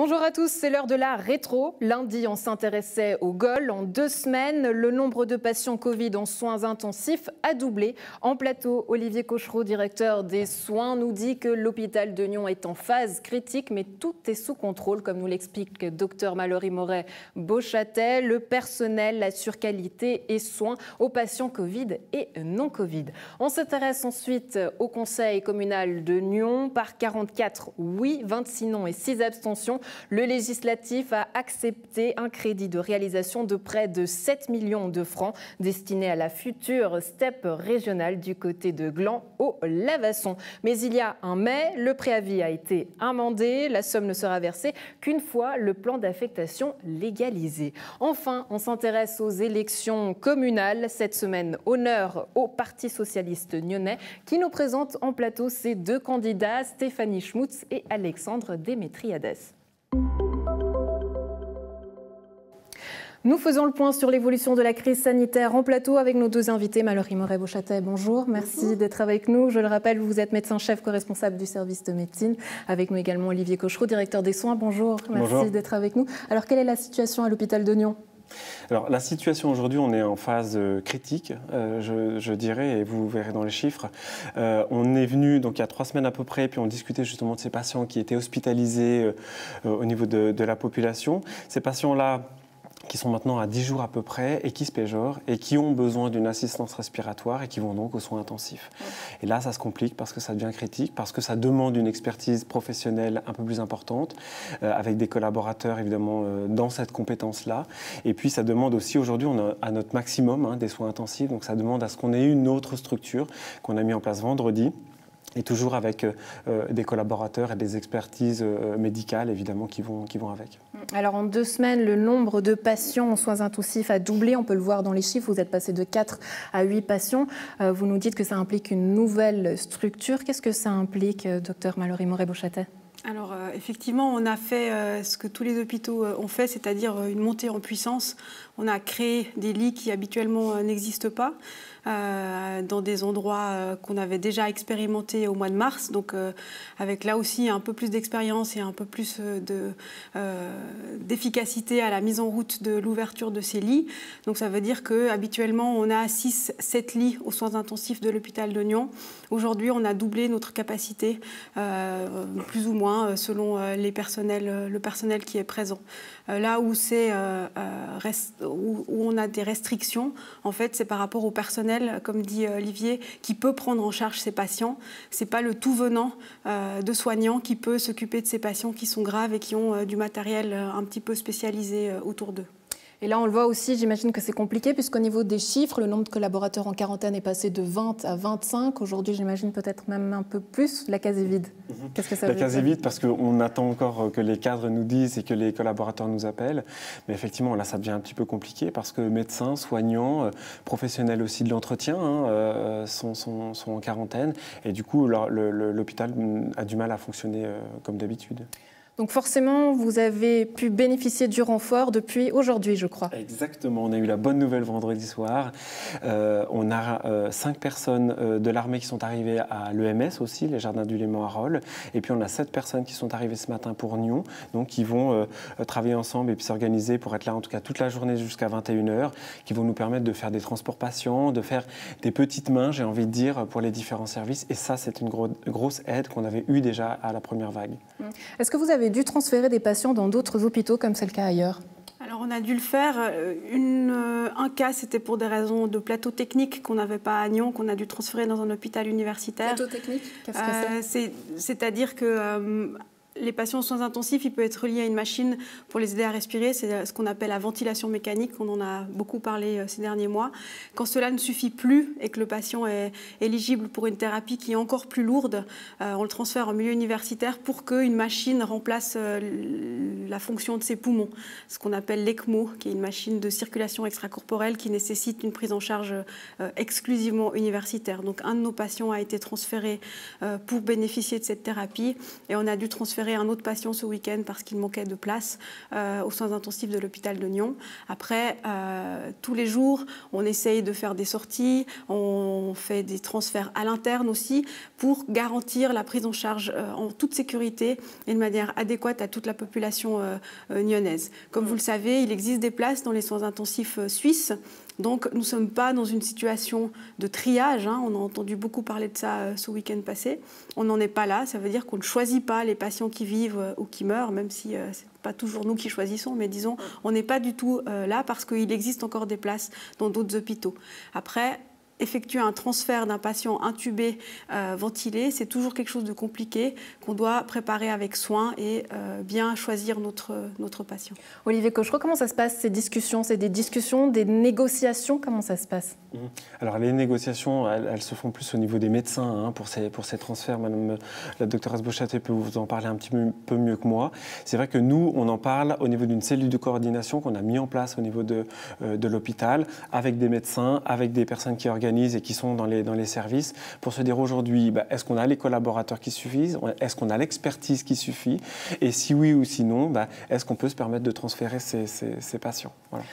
Bonjour à tous, c'est l'heure de la rétro. Lundi, on s'intéressait au GOL. En 2 semaines, le nombre de patients Covid en soins intensifs a doublé. En plateau, Olivier Cochereau, directeur des soins, nous dit que l'hôpital de Nyon est en phase critique, mais tout est sous contrôle, comme nous l'explique Dr Mallory Moret-Beauchâtel. Le personnel assure qualité et soins aux patients Covid et non Covid. On s'intéresse ensuite au conseil communal de Nyon. Par 44 oui, 26 non et 6 abstentions, le législatif a accepté un crédit de réalisation de près de 7 millions de francs destiné à la future STEP régionale du côté de Gland au Lavasson. Mais il y a un mais, le préavis a été amendé, la somme ne sera versée qu'une fois le plan d'affectation légalisé. Enfin, on s'intéresse aux élections communales. Cette semaine, honneur au Parti socialiste nyonnais qui nous présente en plateau ses 2 candidats, Stéphanie Schmutz et Alexandre Démétriades. Nous faisons le point sur l'évolution de la crise sanitaire en plateau avec nos 2 invités. Mallory Moret-Beauchâtel, bonjour. Merci d'être avec nous. Je le rappelle, vous êtes médecin-chef co-responsable du service de médecine. Avec nous également Olivier Cochereau, directeur des soins. Bonjour, merci d'être avec nous. Alors, quelle est la situation à l'hôpital de Nyon ? Alors, la situation aujourd'hui, on est en phase critique, je dirais, et vous verrez dans les chiffres. On est venu donc il y a 3 semaines à peu près, puis on discutait justement de ces patients qui étaient hospitalisés au niveau de la population. Ces patients-là, qui sont maintenant à 10 jours à peu près et qui se péjorent et qui ont besoin d'une assistance respiratoire et qui vont donc aux soins intensifs. Et là, ça se complique parce que ça devient critique, parce que ça demande une expertise professionnelle un peu plus importante, avec des collaborateurs évidemment dans cette compétence-là. Et puis ça demande aussi, aujourd'hui, on a à notre maximum des soins intensifs, donc ça demande à ce qu'on ait une autre structure qu'on a mis en place vendredi. Et toujours avec des collaborateurs et des expertises médicales, évidemment, qui vont avec. Alors, en 2 semaines, le nombre de patients en soins intensifs a doublé. On peut le voir dans les chiffres. Vous êtes passé de 4 à 8 patients. Vous nous dites que ça implique une nouvelle structure. Qu'est-ce que ça implique, docteur Mallory Moret-Beauchâtel ? Alors, effectivement, on a fait ce que tous les hôpitaux ont fait, c'est-à-dire une montée en puissance. On a créé des lits qui habituellement n'existent pas. Dans des endroits qu'on avait déjà expérimentés au mois de mars, donc avec là aussi un peu plus d'expérience et un peu plus d'efficacité à la mise en route de l'ouverture de ces lits. Donc ça veut dire qu'habituellement on a 6-7 lits aux soins intensifs de l'hôpital de Nyon. Aujourd'hui on a doublé notre capacité, plus ou moins selon le personnel qui est présent. Là où on a des restrictions, en fait c'est par rapport au personnel, comme dit Olivier, qui peut prendre en charge ces patients. Ce n'est pas le tout venant de soignants qui peut s'occuper de ces patients qui sont graves et qui ont du matériel un petit peu spécialisé autour d'eux. Et là, on le voit aussi, j'imagine que c'est compliqué, puisqu'au niveau des chiffres, le nombre de collaborateurs en quarantaine est passé de 20 à 25. Aujourd'hui, j'imagine peut-être même un peu plus. La case est vide. Qu'est-ce que ça veut dire ? La case est vide parce qu'on attend encore que les cadres nous disent et que les collaborateurs nous appellent. Mais effectivement, là, ça devient un petit peu compliqué parce que médecins, soignants, professionnels aussi de l'entretien sont en quarantaine. Et du coup, l'hôpital a du mal à fonctionner comme d'habitude. Donc forcément, vous avez pu bénéficier du renfort depuis aujourd'hui, je crois. Exactement, on a eu la bonne nouvelle vendredi soir. On a 5 personnes de l'armée qui sont arrivées à l'EMS aussi, les Jardins du Léman à Rolle. Et puis on a 7 personnes qui sont arrivées ce matin pour Nyon, donc qui vont travailler ensemble et puis s'organiser pour être là en tout cas toute la journée jusqu'à 21h, qui vont nous permettre de faire des transports patients, de faire des petites mains, j'ai envie de dire, pour les différents services. Et ça, c'est une grosse aide qu'on avait eue déjà à la première vague. Est-ce que vous avez dû transférer des patients dans d'autres hôpitaux comme c'est le cas ailleurs ? Alors on a dû le faire. Un cas, c'était pour des raisons de plateau technique qu'on n'avait pas à Nyon, qu'on a dû transférer dans un hôpital universitaire. Plateau technique ? Qu'est-ce que c'est ? C'est-à-dire que les patients aux soins intensifs, ils peuvent être reliés à une machine pour les aider à respirer. C'est ce qu'on appelle la ventilation mécanique. On en a beaucoup parlé ces derniers mois. Quand cela ne suffit plus et que le patient est éligible pour une thérapie qui est encore plus lourde, on le transfère en milieu universitaire pour qu'une machine remplace la fonction de ses poumons. Ce qu'on appelle l'ECMO, qui est une machine de circulation extracorporelle qui nécessite une prise en charge exclusivement universitaire. Donc un de nos patients a été transféré pour bénéficier de cette thérapie et on a dû transférer transféré un autre patient ce week-end parce qu'il manquait de place aux soins intensifs de l'hôpital de Nyon. Après, tous les jours, on essaye de faire des sorties, on fait des transferts à l'interne aussi pour garantir la prise en charge en toute sécurité et de manière adéquate à toute la population nyonnaise. Comme vous le savez, il existe des places dans les soins intensifs suisses. Donc, nous ne sommes pas dans une situation de triage. On a entendu beaucoup parler de ça ce week-end passé. On n'en est pas là. Ça veut dire qu'on ne choisit pas les patients qui vivent ou qui meurent, même si ce n'est pas toujours nous qui choisissons. Mais disons, on n'est pas du tout là parce qu'il existe encore des places dans d'autres hôpitaux. Après, effectuer un transfert d'un patient intubé, ventilé, c'est toujours quelque chose de compliqué qu'on doit préparer avec soin et bien choisir notre patient. Olivier Cochereau, comment ça se passe ces discussions? C'est des discussions, des négociations? Comment ça se passe? Alors les négociations, elles se font plus au niveau des médecins pour ces transferts. Madame la docteure Bouchaté peut vous en parler un petit peu mieux que moi. C'est vrai que nous, on en parle au niveau d'une cellule de coordination qu'on a mis en place au niveau de l'hôpital, avec des médecins, avec des personnes qui organisent et qui sont dans les services, pour se dire aujourd'hui, est-ce qu'on a les collaborateurs qui suffisent? Est-ce qu'on a l'expertise qui suffit? Et si oui ou sinon, est-ce qu'on peut se permettre de transférer ces patients? Voilà,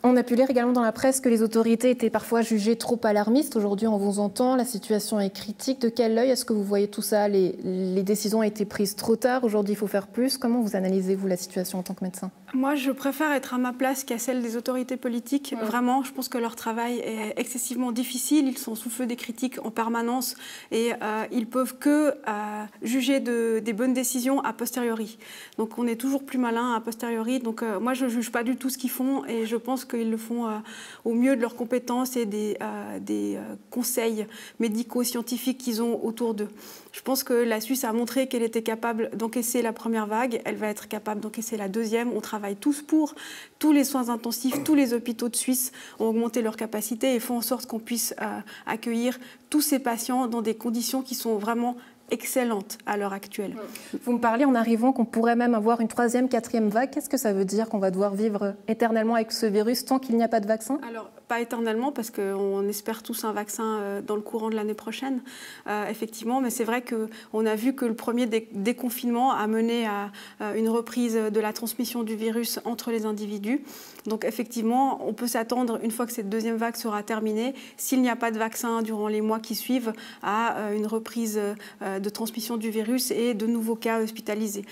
On a pu lire également dans la presse que les autorités étaient parfois jugées trop alarmistes. Aujourd'hui, on vous entend, la situation est critique. De quel œil est-ce que vous voyez tout ça? Les décisions ont été prises trop tard. Aujourd'hui, il faut faire plus. Comment vous analysez-vous la situation en tant que médecin? Moi, je préfère être à ma place qu'à celle des autorités politiques. Vraiment, je pense que leur travail est excessivement difficile. Ils sont sous feu des critiques en permanence et ils peuvent que juger des bonnes décisions a posteriori. Donc, on est toujours plus malin a posteriori. Donc, moi, je ne juge pas du tout ce qu'ils font et je pense qu'ils le font au mieux de leurs compétences et des conseils médicaux, scientifiques qu'ils ont autour d'eux. Je pense que la Suisse a montré qu'elle était capable d'encaisser la première vague. Elle va être capable d'encaisser la deuxième. On travaille tous pour. Tous les soins intensifs, tous les hôpitaux de Suisse ont augmenté leur capacité et font en sorte qu'on puisse accueillir tous ces patients dans des conditions qui sont vraiment excellente à l'heure actuelle. Vous me parlez en arrivant qu'on pourrait même avoir une troisième, quatrième vague. Qu'est-ce que ça veut dire qu'on va devoir vivre éternellement avec ce virus tant qu'il n'y a pas de vaccin? Alors, pas éternellement, parce qu'on espère tous un vaccin dans le courant de l'année prochaine, effectivement. Mais c'est vrai qu'on a vu que le premier déconfinement a mené à une reprise de la transmission du virus entre les individus. Donc, effectivement, on peut s'attendre, une fois que cette deuxième vague sera terminée, s'il n'y a pas de vaccin durant les mois qui suivent, à une reprise de transmission du virus et de nouveaux cas hospitalisés.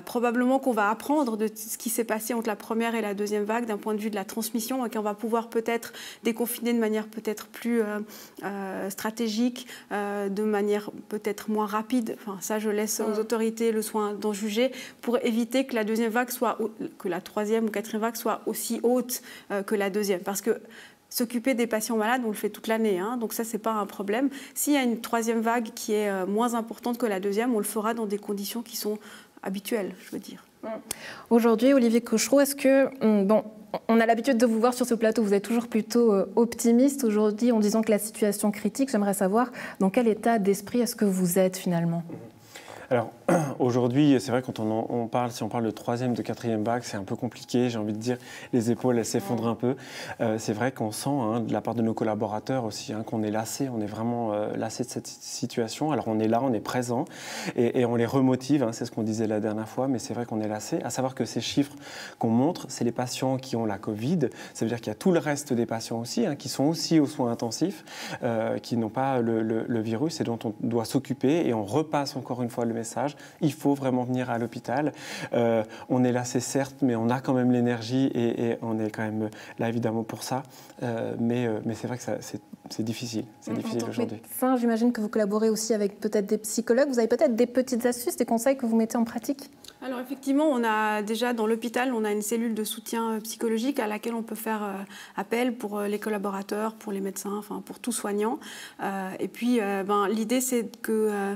Probablement qu'on va apprendre de ce qui s'est passé entre la première et la deuxième vague d'un point de vue de la transmission et qu'on va pouvoir peut-être déconfiner de manière peut-être plus stratégique, de manière peut-être moins rapide. Enfin, ça, je laisse aux autorités le soin d'en juger pour éviter que la deuxième vague que la troisième ou quatrième vague soit aussi haute que la deuxième. Parce que s'occuper des patients malades, on le fait toute l'année, donc ça, c'est pas un problème. S'il y a une troisième vague qui est moins importante que la deuxième, on le fera dans des conditions qui sont habituelles, je veux dire. Aujourd'hui, Olivier Cochereau, est-ce que... on a l'habitude de vous voir sur ce plateau, vous êtes toujours plutôt optimiste aujourd'hui en disant que la situation est critique. J'aimerais savoir dans quel état d'esprit est-ce que vous êtes finalement? Alors, aujourd'hui, c'est vrai, quand on parle, si on parle de troisième, de quatrième vague, c'est un peu compliqué. J'ai envie de dire, les épaules, elles s'effondrent un peu. C'est vrai qu'on sent, de la part de nos collaborateurs aussi, qu'on est lassé. On est vraiment lassé de cette situation. Alors, on est là, on est présent et on les remotive. C'est ce qu'on disait la dernière fois, mais c'est vrai qu'on est lassé. À savoir que ces chiffres qu'on montre, c'est les patients qui ont la Covid. Ça veut dire qu'il y a tout le reste des patients aussi, qui sont aussi aux soins intensifs, qui n'ont pas le virus et dont on doit s'occuper. Et on repasse encore une fois le message, il faut vraiment venir à l'hôpital. On est lassé certes, mais on a quand même l'énergie et on est quand même là évidemment pour ça. Mais c'est vrai que c'est difficile. C'est difficile aujourd'hui. J'imagine que vous collaborez aussi avec peut-être des psychologues. Vous avez peut-être des petites astuces, des conseils que vous mettez en pratique? Alors effectivement, on a déjà dans l'hôpital, on a une cellule de soutien psychologique à laquelle on peut faire appel pour les collaborateurs, pour les médecins, enfin pour tout soignant. Et puis l'idée c'est que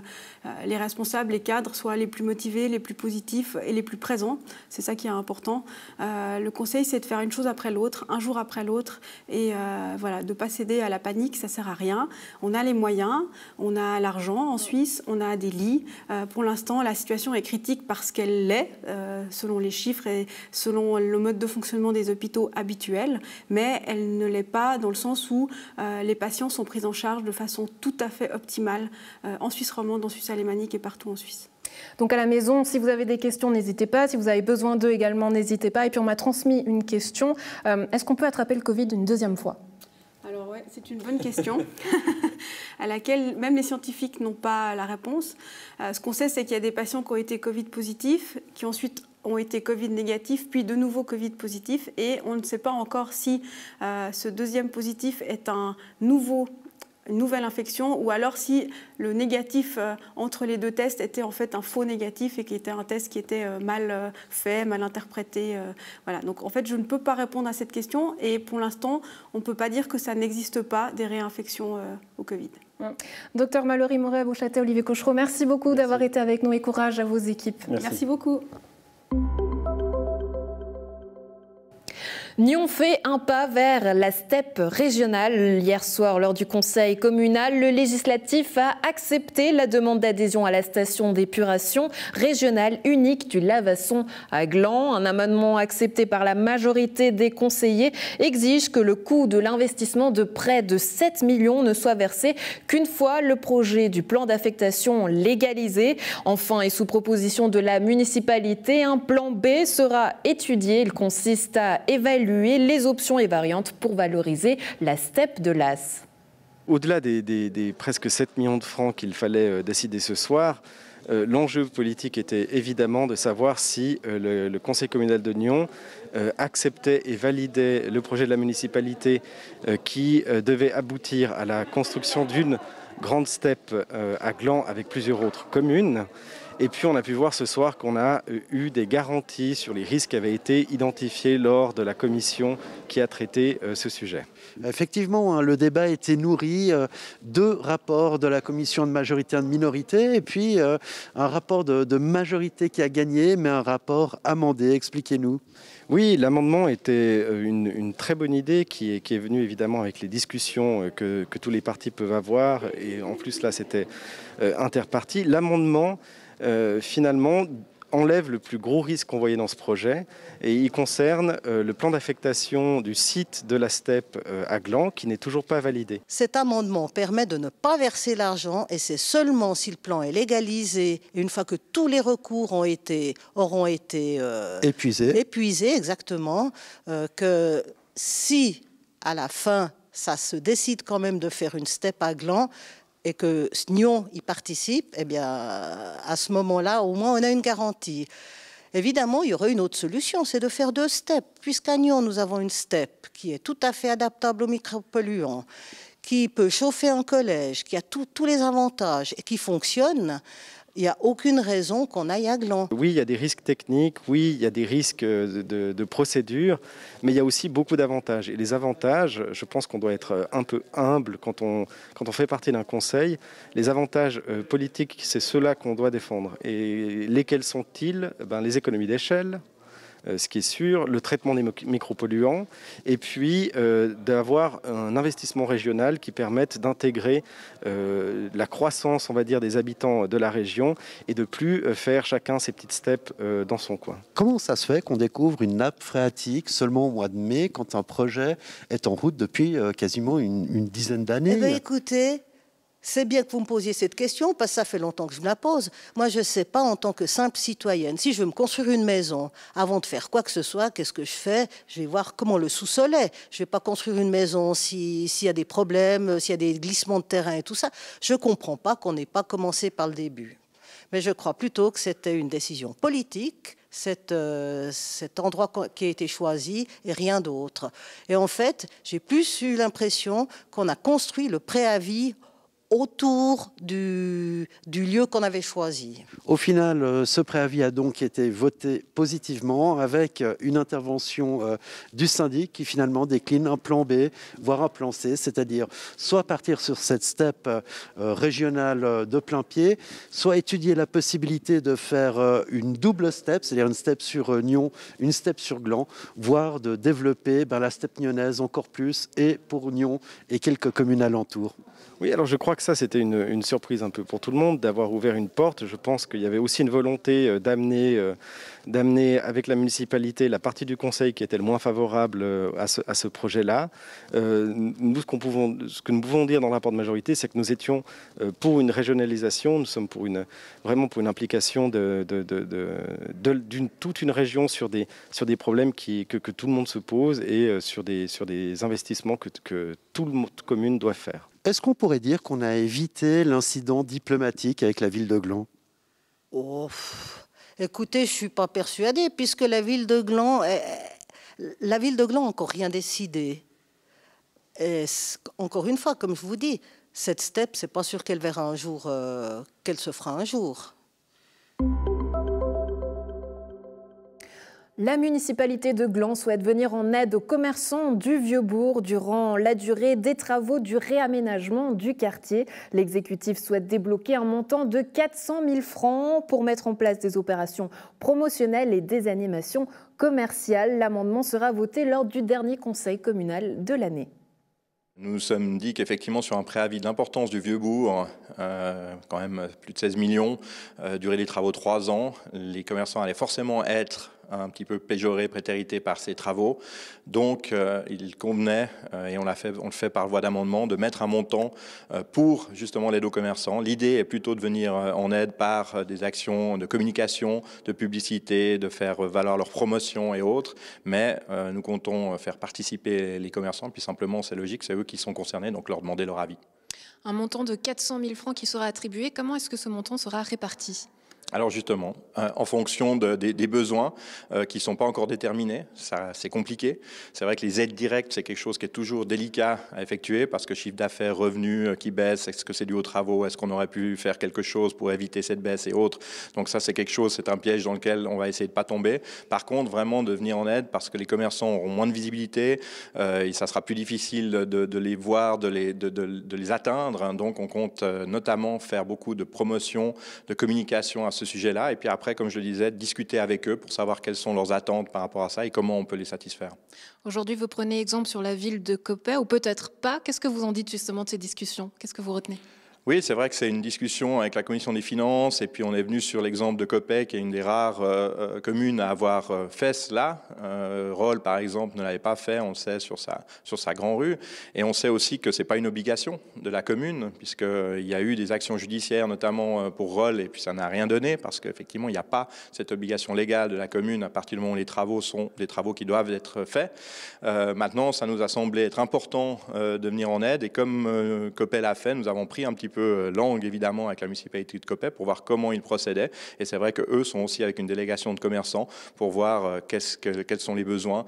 les responsables, les cadres soient les plus motivés, les plus positifs et les plus présents. C'est ça qui est important. Le conseil c'est de faire une chose après l'autre, un jour après l'autre et de ne pas céder à la panique, ça ne sert à rien. On a les moyens, on a l'argent en Suisse, on a des lits. Pour l'instant, la situation est critique parce qu'elle l'est, selon les chiffres et selon le mode de fonctionnement des hôpitaux habituels, mais elle ne l'est pas dans le sens où les patients sont pris en charge de façon tout à fait optimale en Suisse romande, en Suisse alémanique et partout en Suisse. Donc à la maison, si vous avez des questions, n'hésitez pas. Si vous avez besoin d'eux également, n'hésitez pas. Et puis on m'a transmis une question. Est-ce qu'on peut attraper le Covid une deuxième fois ? Alors ouais, c'est une bonne question à laquelle même les scientifiques n'ont pas la réponse. Ce qu'on sait, c'est qu'il y a des patients qui ont été Covid positifs, qui ensuite ont été Covid négatifs, puis de nouveau Covid positifs. Et on ne sait pas encore si ce deuxième positif est une nouvelle infection, ou alors si le négatif entre les deux tests était en fait un faux négatif et qui était un test qui était mal fait, mal interprété. Voilà. Donc en fait, je ne peux pas répondre à cette question et pour l'instant, on ne peut pas dire que ça n'existe pas des réinfections au Covid. Docteur Mallory Moret-Bouchatey, Olivier Cochereau, merci beaucoup d'avoir été avec nous et courage à vos équipes. Merci beaucoup. Nyon fait un pas vers la STEP régionale. Hier soir, lors du conseil communal, le législatif a accepté la demande d'adhésion à la station d'épuration régionale unique du Lavasson à Gland. Un amendement accepté par la majorité des conseillers exige que le coût de l'investissement de près de 7 millions ne soit versé qu'une fois le projet du plan d'affectation légalisé. Enfin, et sous proposition de la municipalité, un plan B sera étudié. Il consiste à évaluer les options et variantes pour valoriser la steppe de l'As. Au-delà des presque 7 millions de francs qu'il fallait décider ce soir, l'enjeu politique était évidemment de savoir si le conseil communal de Nyon acceptait et validait le projet de la municipalité qui devait aboutir à la construction d'une grande steppe à Gland avec plusieurs autres communes. Et puis on a pu voir ce soir qu'on a eu des garanties sur les risques qui avaient été identifiés lors de la commission qui a traité ce sujet. Effectivement, le débat a été nourri. 2 rapports de la commission de majorité et de minorité, et puis un rapport de majorité qui a gagné, mais un rapport amendé. Expliquez-nous. Oui, l'amendement était une très bonne idée qui est venue évidemment avec les discussions que tous les partis peuvent avoir. Et en plus là, c'était interparti. L'amendement, finalement, enlève le plus gros risque qu'on voyait dans ce projet et il concerne le plan d'affectation du site de la steppe à Gland qui n'est toujours pas validé. Cet amendement permet de ne pas verser l'argent et c'est seulement si le plan est légalisé, une fois que tous les recours auront été épuisés exactement, que si à la fin ça se décide quand même de faire une steppe à Gland, et que Nyon y participe, eh bien, à ce moment-là, au moins, on a une garantie. Évidemment, il y aurait une autre solution, c'est de faire 2 steppes. Puisqu'à Nyon, nous avons une steppe qui est tout à fait adaptable aux micropolluants, qui peut chauffer un collège, qui a tous les avantages et qui fonctionne, il n'y a aucune raison qu'on aille à Gland. Oui, il y a des risques techniques, oui, il y a des risques de procédure, mais il y a aussi beaucoup d'avantages. Et les avantages, je pense qu'on doit être un peu humble quand on fait partie d'un conseil. Les avantages politiques, c'est ceux-là qu'on doit défendre. Et lesquels sont-ils ? Les économies d'échelle, ce qui est sûr, le traitement des micropolluants, et puis d'avoir un investissement régional qui permette d'intégrer la croissance, on va dire, des habitants de la région et de plus faire chacun ses petites steppes dans son coin. Comment ça se fait qu'on découvre une nappe phréatique seulement au mois de mai quand un projet est en route depuis quasiment une dizaine d'années ? Eh bien, écoutez, c'est bien que vous me posiez cette question, parce que ça fait longtemps que je me la pose. Moi, je ne sais pas, en tant que simple citoyenne, si je veux me construire une maison, avant de faire quoi que ce soit, qu'est-ce que je fais ? Je vais voir comment le sous-sol est. Je ne vais pas construire une maison s'il y a des problèmes, s'il y a des glissements de terrain et tout ça. Je ne comprends pas qu'on n'ait pas commencé par le début. Mais je crois plutôt que c'était une décision politique, cet endroit qui a été choisi et rien d'autre. Et en fait, j'ai plus eu l'impression qu'on a construit le préavis autour du lieu qu'on avait choisi. Au final, ce préavis a donc été voté positivement avec une intervention du syndic qui finalement décline un plan B, voire un plan C, c'est-à-dire soit partir sur cette steppe régionale de plein pied, soit étudier la possibilité de faire une double steppe, c'est-à-dire une steppe sur Nyon, une steppe sur Gland, voire de développer la steppe nyonnaise encore plus et pour Nyon et quelques communes alentours. Oui, alors je crois crois que ça, c'était une surprise un peu pour tout le monde d'avoir ouvert une porte. Je pense qu'il y avait aussi une volonté d'amener avec la municipalité la partie du conseil qui était le moins favorable à ce projet-là. Nous, ce que nous pouvons dire dans le rapport de majorité, c'est que nous étions pour une régionalisation, nous sommes vraiment pour une implication d'une toute une région sur des problèmes que tout le monde se pose et sur des investissements que toute commune doit faire. Est-ce qu'on pourrait dire qu'on a évité l'incident diplomatique avec la ville de Gland? Écoutez, je ne suis pas persuadée, puisque la ville de Gland n'a encore rien décidé. Et encore une fois, comme je vous dis, cette steppe, ce n'est pas sûr qu'elle verra un jour, qu'elle se fera un jour. La municipalité de Gland souhaite venir en aide aux commerçants du Vieux-Bourg durant la durée des travaux du réaménagement du quartier. L'exécutif souhaite débloquer un montant de 400 000 francs pour mettre en place des opérations promotionnelles et des animations commerciales. L'amendement sera voté lors du dernier conseil communal de l'année. Nous nous sommes dit qu'effectivement, sur un préavis d'importance du Vieux-Bourg, quand même plus de 16 millions, durée des travaux 3 ans, les commerçants allaient forcément être un petit peu péjorés, prétérités par ces travaux. Donc, il convenait, et on le fait par voie d'amendement, de mettre un montant pour justement l'aide aux commerçants. L'idée est plutôt de venir en aide par des actions de communication, de publicité, de faire valoir leur promotion et autres. Mais nous comptons faire participer les commerçants, puis simplement, c'est logique, c'est eux qui sont concernés, donc leur demander leur avis. Un montant de 400 000 francs qui sera attribué. Comment est-ce que ce montant sera réparti ? Alors justement, en fonction des besoins qui ne sont pas encore déterminés, c'est compliqué. C'est vrai que les aides directes, c'est quelque chose qui est toujours délicat à effectuer parce que chiffre d'affaires, revenus qui baissent, est-ce que c'est dû aux travaux, est-ce qu'on aurait pu faire quelque chose pour éviter cette baisse et autres. Donc ça, c'est quelque chose, c'est un piège dans lequel on va essayer de ne pas tomber. Par contre, vraiment de venir en aide parce que les commerçants auront moins de visibilité et ça sera plus difficile de les voir, de les atteindre. Donc on compte notamment faire beaucoup de promotion, de communication à ce sujet-là, et puis après, comme je le disais, discuter avec eux pour savoir quelles sont leurs attentes par rapport à ça et comment on peut les satisfaire. Aujourd'hui, vous prenez exemple sur la ville de Coppet, ou peut-être pas. Qu'est-ce que vous en dites justement de ces discussions? Qu'est-ce que vous retenez? Oui, c'est vrai que c'est une discussion avec la Commission des finances et puis on est venu sur l'exemple de Coppet qui est une des rares communes à avoir fait cela. Rolle, par exemple, ne l'avait pas fait, on le sait, sur sa grande rue. Et on sait aussi que ce n'est pas une obligation de la commune puisqu'il y a eu des actions judiciaires, notamment pour Rolle, et puis ça n'a rien donné parce qu'effectivement, il n'y a pas cette obligation légale de la commune à partir du moment où les travaux sont des travaux qui doivent être faits. Maintenant, ça nous a semblé être important de venir en aide et comme Coppet l'a fait, nous avons pris un petit peu langue évidemment avec la municipalité de Coppet pour voir comment ils procédaient et c'est vrai qu'eux sont aussi avec une délégation de commerçants pour voir quels sont les besoins,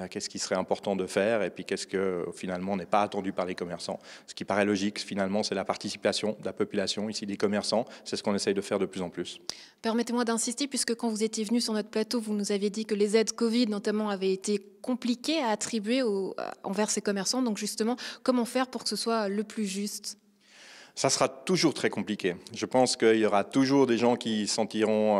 qu'est-ce qui serait important de faire et puis qu'est-ce que finalement n'est pas attendu par les commerçants. Ce qui paraît logique finalement c'est la participation de la population, ici des commerçants, c'est ce qu'on essaye de faire de plus en plus. Permettez-moi d'insister puisque quand vous étiez venu sur notre plateau vous nous aviez dit que les aides Covid notamment avaient été compliquées à attribuer envers ces commerçants, donc justement comment faire pour que ce soit le plus juste? Ça sera toujours très compliqué. Je pense qu'il y aura toujours des gens qui se sentiront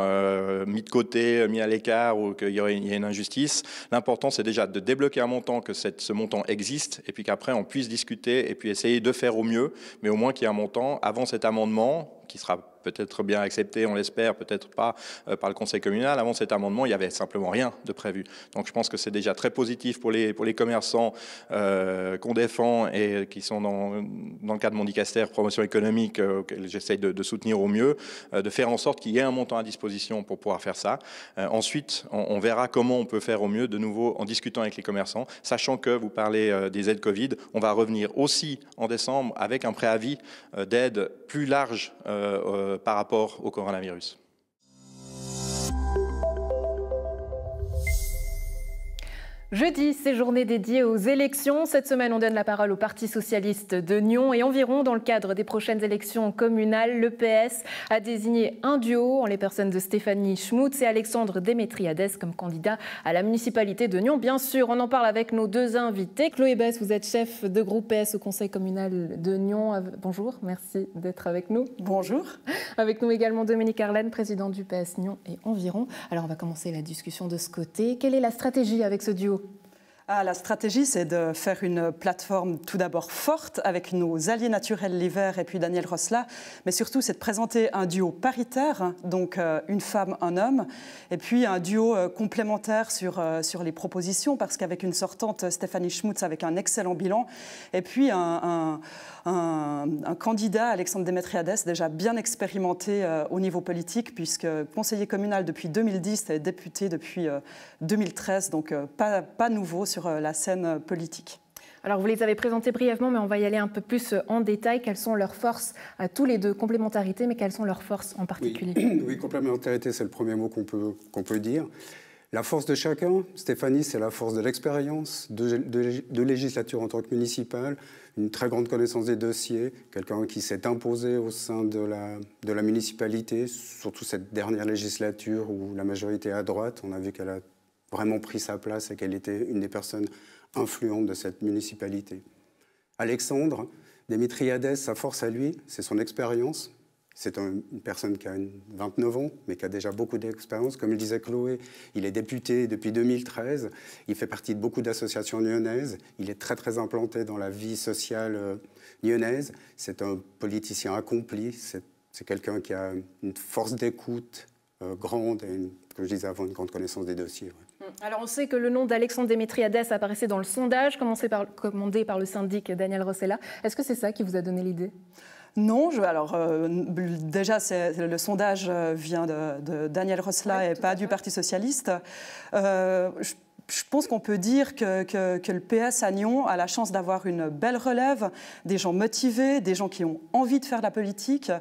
mis de côté, mis à l'écart ou qu'il y a une injustice. L'important, c'est déjà de débloquer un montant, que ce montant existe et puis qu'après, on puisse discuter et puis essayer de faire au mieux, mais au moins qu'il y ait un montant avant cet amendement qui sera peut-être bien accepté, on l'espère, peut-être pas par le conseil communal. Avant cet amendement, il n'y avait simplement rien de prévu. Donc je pense que c'est déjà très positif pour les commerçants qu'on défend et qui sont dans le cadre de mon dicastère promotion économique, auquel j'essaye de soutenir au mieux, de faire en sorte qu'il y ait un montant à disposition pour pouvoir faire ça. Ensuite, on verra comment on peut faire au mieux, de nouveau en discutant avec les commerçants, sachant que vous parlez des aides Covid, on va revenir aussi en décembre avec un préavis d'aide plus large par rapport au coronavirus. Jeudi, c'est journée dédiée aux élections. Cette semaine, on donne la parole au Parti socialiste de Nyon et environ dans le cadre des prochaines élections communales. Le PS a désigné un duo en les personnes de Stéphanie Schmutz et Alexandre Démétriades comme candidats à la municipalité de Nyon. Bien sûr, on en parle avec nos deux invités. Chloé Bess, vous êtes chef de groupe PS au conseil communal de Nyon. Bonjour, merci d'être avec nous. Bonjour. Avec nous également Dominique Arlène, président du PS Nyon et environ. Alors, on va commencer la discussion de ce côté. Quelle est la stratégie avec ce duo ? La stratégie, c'est de faire une plateforme tout d'abord forte avec nos alliés naturels, les Verts et puis Daniel Rosla, mais surtout c'est de présenter un duo paritaire, donc une femme, un homme, et puis un duo complémentaire sur les propositions, parce qu'avec une sortante, Stéphanie Schmutz, avec un excellent bilan, et puis un candidat, Alexandre Démétriadès, déjà bien expérimenté au niveau politique, puisque conseiller communal depuis 2010 et député depuis 2013, donc pas nouveau sur la scène politique. Alors, vous les avez présentés brièvement, mais on va y aller un peu plus en détail. Quelles sont leurs forces à tous les deux? Complémentarité, mais quelles sont leurs forces en particulier? Oui, complémentarité, c'est le premier mot qu'on peut dire. La force de chacun, Stéphanie, c'est la force de l'expérience, de législature en tant que municipale, une très grande connaissance des dossiers, quelqu'un qui s'est imposé au sein de la municipalité, surtout cette dernière législature où la majorité est à droite. On a vu qu'elle a vraiment pris sa place et qu'elle était une des personnes influentes de cette municipalité. Alexandre Démétriadès, sa force à lui, c'est son expérience. C'est une personne qui a 29 ans, mais qui a déjà beaucoup d'expérience. Comme le disait Chloé, il est député depuis 2013. Il fait partie de beaucoup d'associations nyonnaises. Il est très, très implanté dans la vie sociale nyonnaise. C'est un politicien accompli. C'est quelqu'un qui a une force d'écoute grande et, comme je disais avant, une grande connaissance des dossiers. Ouais. Alors, on sait que le nom d'Alexandre Démétriadès apparaissait dans le sondage commandé par le syndic Daniel Rossella. Est-ce que c'est ça qui vous a donné l'idée ? Non, déjà, le sondage vient de Daniel Rosla et pas du Parti socialiste. Je pense qu'on peut dire que le PS à Nyon a la chance d'avoir une belle relève, des gens motivés, des gens qui ont envie de faire de la politique.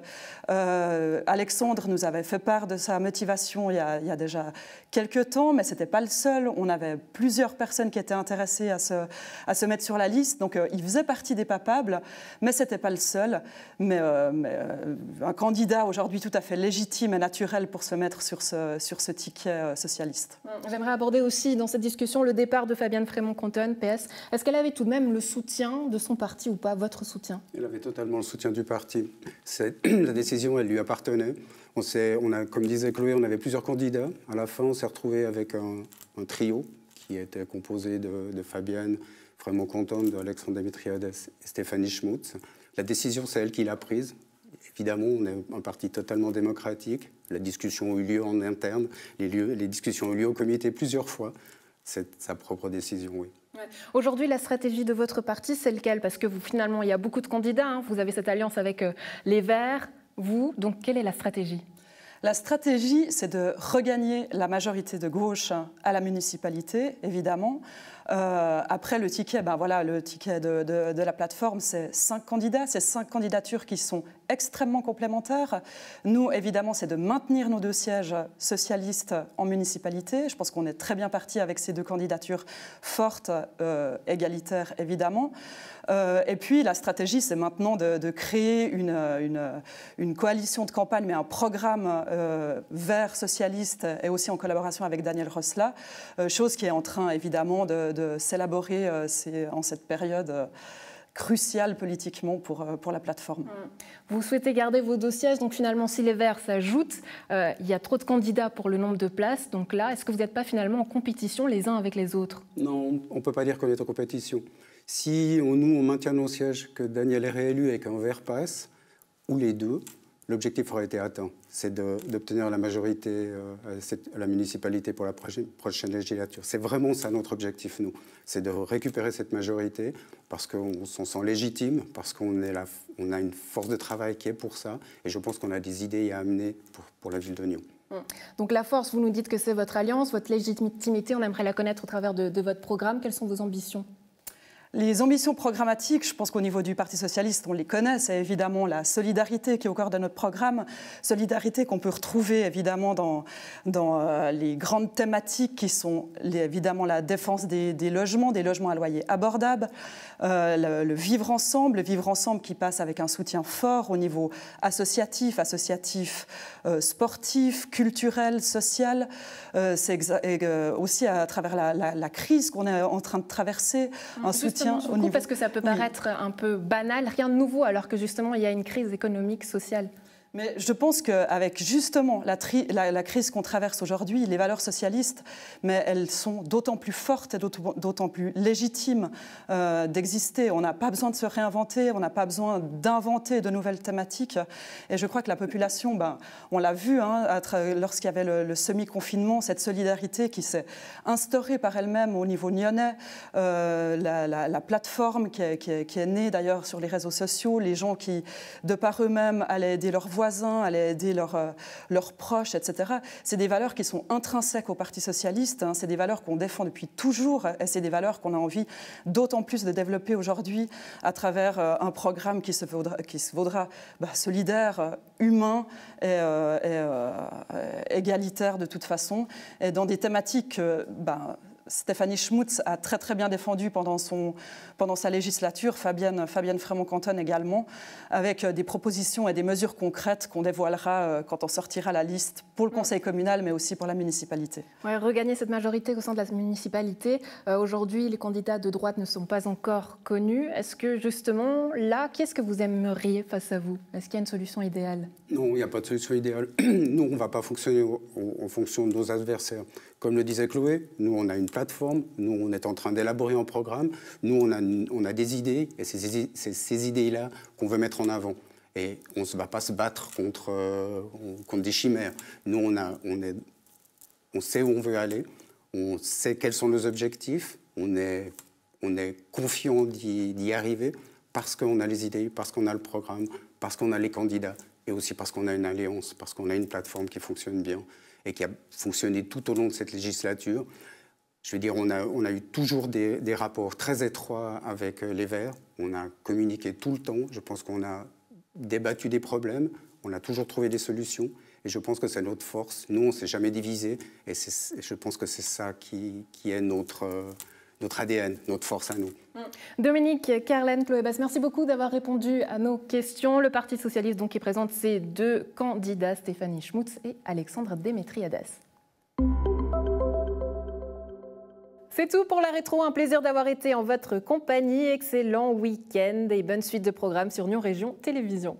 Alexandre nous avait fait part de sa motivation il y a déjà quelques temps, mais ce n'était pas le seul. On avait plusieurs personnes qui étaient intéressées à se mettre sur la liste. Donc, il faisait partie des papables, mais ce n'était pas le seul. Mais un candidat aujourd'hui tout à fait légitime et naturel pour se mettre sur ce ticket socialiste. J'aimerais aborder aussi dans cette discussion le départ de Fabienne Frémont-Conton, PS. Est-ce qu'elle avait tout de même le soutien de son parti ou pas, votre soutien? Elle avait totalement le soutien du parti. La décision, elle lui appartenait. Comme disait Chloé, on avait plusieurs candidats. À la fin, on s'est retrouvé avec un trio qui était composé de Fabienne Frémont-Conton, d'Alexandre Démétriadès et Stéphanie Schmutz. La décision, c'est elle qui l'a prise. Évidemment, on est un parti totalement démocratique. La discussion a eu lieu en interne. Les discussions ont eu lieu au comité plusieurs fois. C'est sa propre décision, oui. Ouais. Aujourd'hui, la stratégie de votre parti, c'est lequel? Parce que finalement, il y a beaucoup de candidats. Hein. Vous avez cette alliance avec les Verts, vous. Donc, quelle est la stratégie? La stratégie, c'est de regagner la majorité de gauche à la municipalité, évidemment. Après, le ticket, le ticket de la plateforme, c'est 5 candidats. C'est 5 candidatures qui sont extrêmement complémentaires. Nous, évidemment, c'est de maintenir nos 2 sièges socialistes en municipalité. Je pense qu'on est très bien parti avec ces 2 candidatures fortes, égalitaires, évidemment. Et puis, la stratégie, c'est maintenant de créer une coalition de campagne, mais un programme vert socialiste et aussi en collaboration avec Daniel Rosla, chose qui est en train, évidemment, de s'élaborer en cette période cruciale politiquement pour la plateforme. Vous souhaitez garder vos 2 sièges, donc finalement, si les Verts s'ajoutent, il y a trop de candidats pour le nombre de places. Donc là, est-ce que vous n'êtes pas finalement en compétition les uns avec les autres? Non, on ne peut pas dire qu'on est en compétition. Si on maintient nos sièges, que Daniel est réélu et qu'un Vert passe, ou les deux, l'objectif aurait été atteint. C'est d'obtenir la majorité à la municipalité pour la prochaine législature. C'est vraiment ça notre objectif, nous. C'est de récupérer cette majorité parce qu'on s'en sent légitime, parce qu'on a une force de travail qui est pour ça. Et je pense qu'on a des idées à amener pour la ville de Nyon. Donc la force, vous nous dites que c'est votre alliance, votre légitimité. On aimerait la connaître au travers de votre programme. Quelles sont vos ambitions ? Les ambitions programmatiques, je pense qu'au niveau du Parti socialiste, on les connaît. C'est évidemment la solidarité qui est au cœur de notre programme. Solidarité qu'on peut retrouver évidemment dans les grandes thématiques qui sont évidemment la défense des logements à loyer abordable, le vivre ensemble qui passe avec un soutien fort au niveau associatif, sportif, culturel, social. C'est aussi à travers la crise qu'on est en train de traverser, un soutien au niveau... Parce que ça peut paraître un peu banal, rien de nouveau, alors que justement il y a une crise économique, sociale. Mais je pense qu'avec justement la crise qu'on traverse aujourd'hui, les valeurs socialistes, mais elles sont d'autant plus fortes et d'autant plus légitimes d'exister. On n'a pas besoin de se réinventer, on n'a pas besoin d'inventer de nouvelles thématiques. Et je crois que la population, on l'a vu lorsqu'il y avait le semi-confinement, cette solidarité qui s'est instaurée par elle-même au niveau nyonnais, la plateforme qui est née d'ailleurs sur les réseaux sociaux, les gens qui, de par eux-mêmes, allaient aider leurs voisins, allaient aider leurs proches, etc. C'est des valeurs qui sont intrinsèques au Parti socialiste, c'est des valeurs qu'on défend depuis toujours et c'est des valeurs qu'on a envie d'autant plus de développer aujourd'hui à travers un programme qui se vaudra solidaire, humain et égalitaire de toute façon, et dans des thématiques Stéphanie Schmutz a très très bien défendu pendant sa législature, Fabienne Frémont-Canton également, avec des propositions et des mesures concrètes qu'on dévoilera quand on sortira la liste pour le conseil communal, mais aussi pour la municipalité. Ouais, regagner cette majorité au sein de la municipalité. Aujourd'hui, les candidats de droite ne sont pas encore connus. Est-ce que justement, là, qu'est-ce que vous aimeriez face à vous? Est-ce qu'il y a une solution idéale? Non, il n'y a pas de solution idéale. Nous, on ne va pas fonctionner en fonction de nos adversaires. Comme le disait Chloé, nous, on a une plateforme, nous, on est en train d'élaborer un programme, nous, on a des idées, et c'est ces idées-là qu'on veut mettre en avant. Et on ne va pas se battre contre des chimères. Nous, on sait où on veut aller, on sait quels sont nos objectifs, on est confiant d'y arriver parce qu'on a les idées, parce qu'on a le programme, parce qu'on a les candidats, et aussi parce qu'on a une alliance, parce qu'on a une plateforme qui fonctionne bien et qui a fonctionné tout au long de cette législature. Je veux dire, on a eu toujours des rapports très étroits avec les Verts. On a communiqué tout le temps. Je pense qu'on a débattu des problèmes. On a toujours trouvé des solutions. Et je pense que c'est notre force. Nous, on ne s'est jamais divisé. Et je pense que c'est ça qui est notre ADN, notre force à nous. Dominique, Carlène, Chloé Basse, merci beaucoup d'avoir répondu à nos questions. Le Parti socialiste donc, qui présente ses deux candidats, Stéphanie Schmutz et Alexandre Démétriades. C'est tout pour la rétro, un plaisir d'avoir été en votre compagnie. Excellent week-end et bonne suite de programmes sur Nyon Région Télévision.